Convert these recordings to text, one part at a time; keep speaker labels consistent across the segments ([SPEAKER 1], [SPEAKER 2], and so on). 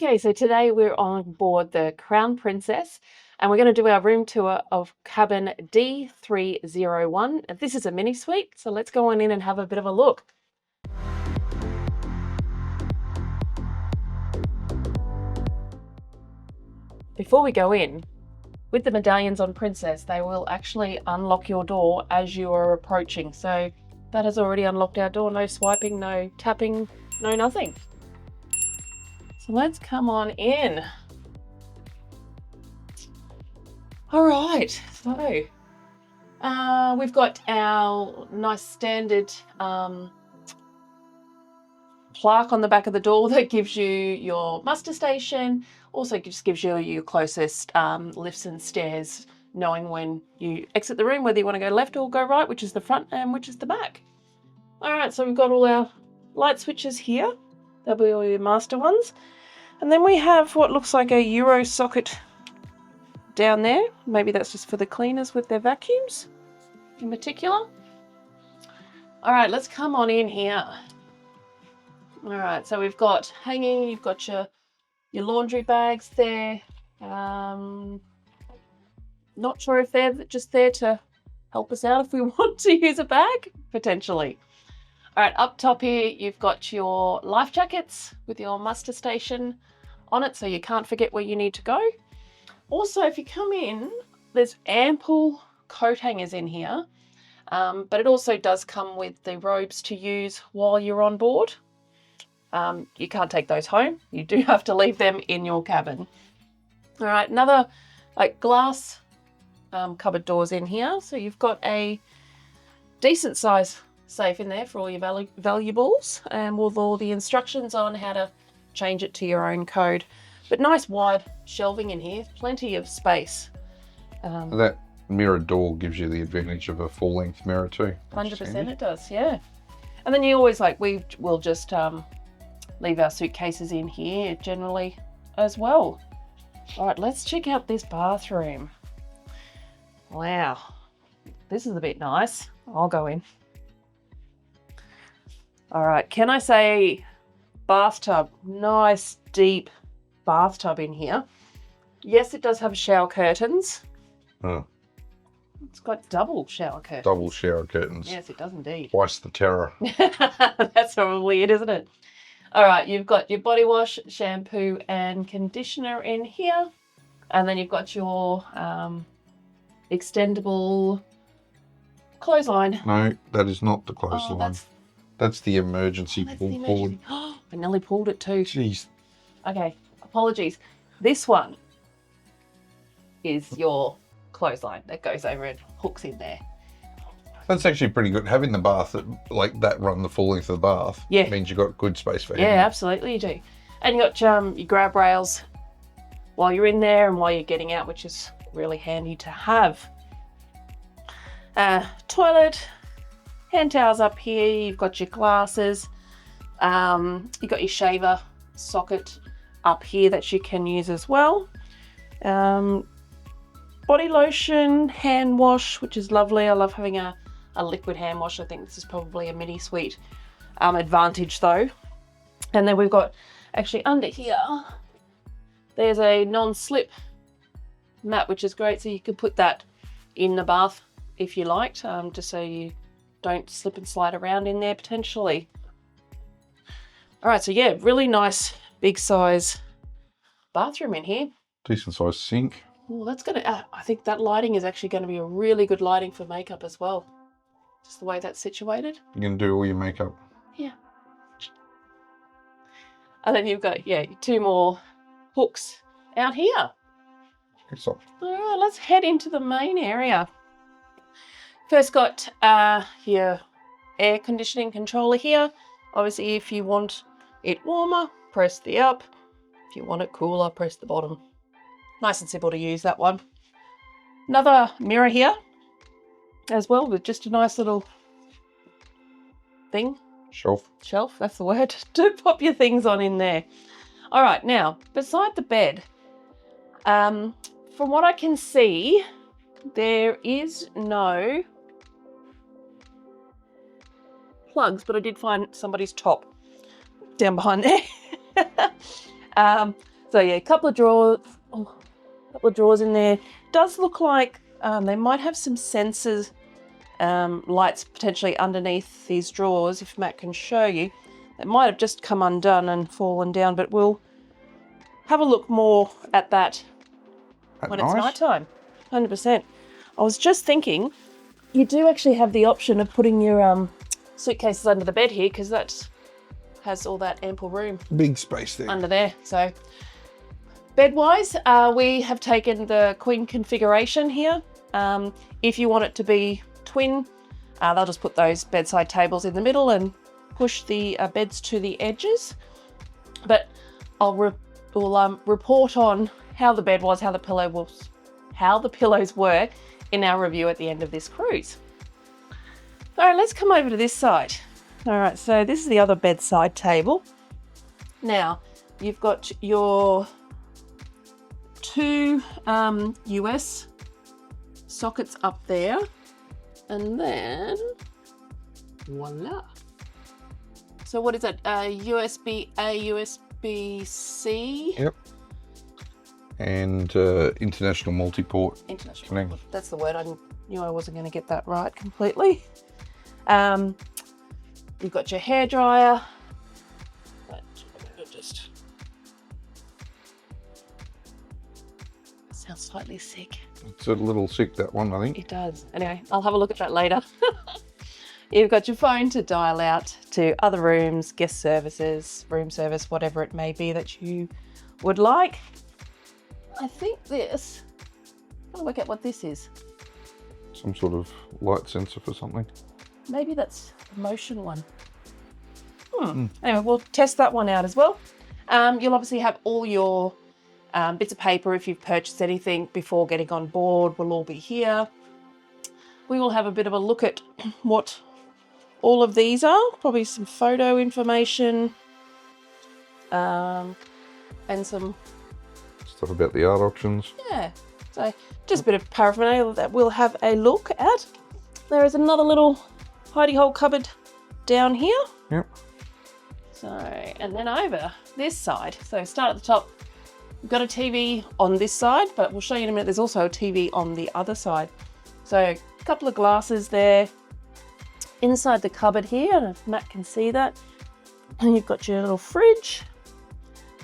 [SPEAKER 1] Okay, so today we're on board the Crown Princess and we're going to do our room tour of cabin D301. This is a mini suite, so let's go on in and have a bit of a look. Before we go in, with the medallions on Princess, they will actually unlock your door as you are approaching. So that has already unlocked our door. No swiping, no tapping, no nothing. So let's come on in. All right, so we've got our nice standard plaque on the back of the door that gives you your muster station. Also just gives you your closest lifts and stairs, knowing when you exit the room, whether you want to go left or go right, which is the front and which is the back. All right, so we've got all our light switches here. They'll be all your master ones. And then we have what looks like a Euro socket down there. Maybe that's just for the cleaners with their vacuums in particular. All right, let's come on in here. All right, so we've got hanging, you've got your laundry bags there. Not sure if they're just there to help us out if we want to use a bag, potentially. All right, up top here, you've got your life jackets with your muster station on it, so you can't forget where you need to go. Also, if you come in, there's ample coat hangers in here, but it also does come with the robes to use while you're on board. You can't take those home. You do have to leave them in your cabin. All right, another glass cupboard doors in here. So you've got a decent size safe in there for all your valuables and with all the instructions on how to change it to your own code. But nice wide shelving in here, plenty of space.
[SPEAKER 2] That mirror door gives you the advantage of a full-length mirror too.
[SPEAKER 1] 100% it does, yeah. And then you always we will just leave our suitcases in here generally as well. All right, let's check out this bathroom. Wow, this is a bit nice. I'll go in. All right, can I say bathtub? Nice deep bathtub in here. Yes, it does have shower curtains.
[SPEAKER 2] Oh.
[SPEAKER 1] It's got double shower curtains.
[SPEAKER 2] Double shower curtains.
[SPEAKER 1] Yes, it does indeed.
[SPEAKER 2] Twice the terror.
[SPEAKER 1] That's probably it, isn't it? All right, you've got your body wash, shampoo and conditioner in here. And then you've got your extendable clothesline.
[SPEAKER 2] No, that is not the clothesline. That's the emergency pull forward.
[SPEAKER 1] I nearly pulled it too.
[SPEAKER 2] Jeez.
[SPEAKER 1] Okay, apologies. This one is your clothesline that goes over and hooks in there.
[SPEAKER 2] That's actually pretty good. Having the bath that run the full length of the bath means you've got good space for him.
[SPEAKER 1] Yeah, absolutely you do. And you got your grab rails while you're in there and while you're getting out, which is really handy to have. Toilet, hand towels up here. You've got your glasses. You've got your shaver socket up here that you can use as well. Body lotion, hand wash, which is lovely. I love having a liquid hand wash. I think this is probably a mini suite advantage though. And then we've got actually under here, there's a non-slip mat, which is great. So you can put that in the bath if you liked, just so you don't slip and slide around in there potentially. All right, so yeah, really nice big size bathroom in here.
[SPEAKER 2] Decent sized sink.
[SPEAKER 1] Oh, that's gonna, I think that lighting is actually going to be a really good lighting for makeup as well. Just the way that's situated.
[SPEAKER 2] You can do all your makeup.
[SPEAKER 1] Yeah. And then you've got, your two more hooks out here.
[SPEAKER 2] Excellent.
[SPEAKER 1] All right, let's head into the main area. First got your air conditioning controller here. Obviously, if you want it warmer, press the up. If you want it cooler, press the bottom. Nice and simple to use, that one. Another mirror here as well with just a nice little thing.
[SPEAKER 2] Shelf,
[SPEAKER 1] that's the word, to pop your things on in there. All right, now, beside the bed, from what I can see, there is no plugs, but I did find somebody's top down behind there. So yeah, a couple of drawers in there. Does look like they might have some sensors, lights potentially underneath these drawers, if Matt can show you. It might have just come undone and fallen down, but we'll have a look more at that when it's nighttime. 100%. I was just thinking, you do actually have the option of putting your suitcases under the bed here, because that has all that ample room.
[SPEAKER 2] Big space there.
[SPEAKER 1] Under there. So bed-wise, we have taken the queen configuration here. If you want it to be twin, they'll just put those bedside tables in the middle and push the beds to the edges. But we'll report on how the bed was, how the pillows were in our review at the end of this cruise. All right, let's come over to this side. All right, so this is the other bedside table. Now, you've got your two US sockets up there, and then voila. So what is that? USB-A, USB-C?
[SPEAKER 2] Yep. And international multi-port.
[SPEAKER 1] International multi-port. That's the word. I knew I wasn't going to get that right completely. You've got your hairdryer. Just sounds slightly sick.
[SPEAKER 2] It's a little sick, that one, I think.
[SPEAKER 1] It does. Anyway, I'll have a look at that later. You've got your phone to dial out to other rooms, guest services, room service, whatever it may be that you would like. I think this, I'm going to work out what this is.
[SPEAKER 2] Some sort of light sensor for something.
[SPEAKER 1] Maybe that's the motion one. Anyway, we'll test that one out as well. You'll obviously have all your bits of paper if you've purchased anything before getting on board will all be here. We will have a bit of a look at what all of these are, probably some photo information, and some
[SPEAKER 2] stuff about the art options.
[SPEAKER 1] Yeah, so just a bit of paraphernalia that we'll have a look at. There is another little hidey hole cupboard down here.
[SPEAKER 2] Yep.
[SPEAKER 1] So, and then over this side. So start at the top. We've got a TV on this side, but we'll show you in a minute. There's also a TV on the other side. So a couple of glasses there. Inside the cupboard here, and if Matt can see that. And you've got your little fridge.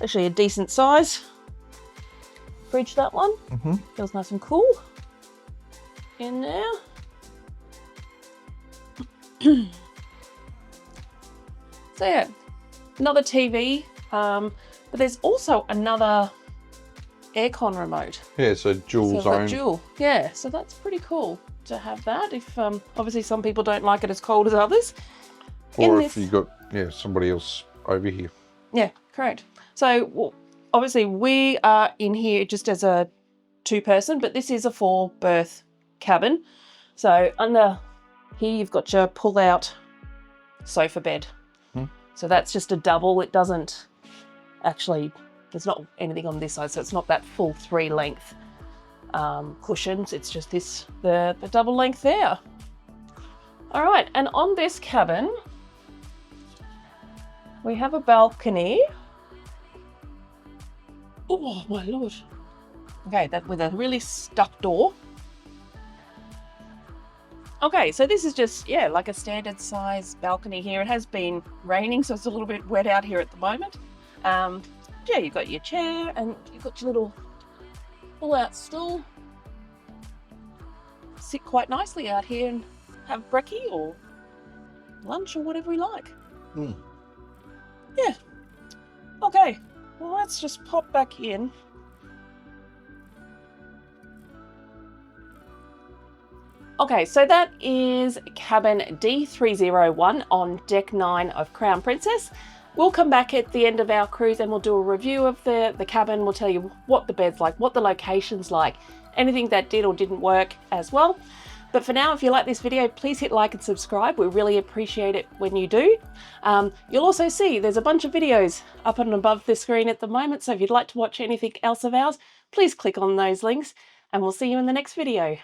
[SPEAKER 1] Actually a decent size fridge, that one. Feels nice and cool in there. So yeah, another TV, but there's also another aircon remote.
[SPEAKER 2] Yeah, so dual zone.
[SPEAKER 1] Dual, yeah, so that's pretty cool to have that. If obviously some people don't like it as cold as others.
[SPEAKER 2] Or if you've got somebody else over here.
[SPEAKER 1] Yeah, correct. So obviously we are in here just as a two-person, but this is a 4-berth cabin. So under here you've got your pull-out sofa bed. So that's just a double. It doesn't actually, there's not anything on this side, so it's not that full 3-length cushions. It's just this, the double length there. All right, and on this cabin, we have a balcony. Oh my Lord. Okay, that with a really stuck door. Okay, so this is just, yeah, like a standard size balcony here. It has been raining, so it's a little bit wet out here at the moment. Yeah, you've got your chair and you've got your little pull-out stool. Sit quite nicely out here and have brekkie or lunch or whatever we like. Yeah. Okay, well, let's just pop back in. Okay, so that is cabin D301 on deck 9 of Crown Princess. We'll come back at the end of our cruise and we'll do a review of the cabin. We'll tell you what the bed's like, what the location's like, anything that did or didn't work as well. But for now, if you like this video, please hit like and subscribe. We really appreciate it when you do. You'll also see there's a bunch of videos up and above the screen at the moment. So if you'd like to watch anything else of ours, please click on those links and we'll see you in the next video.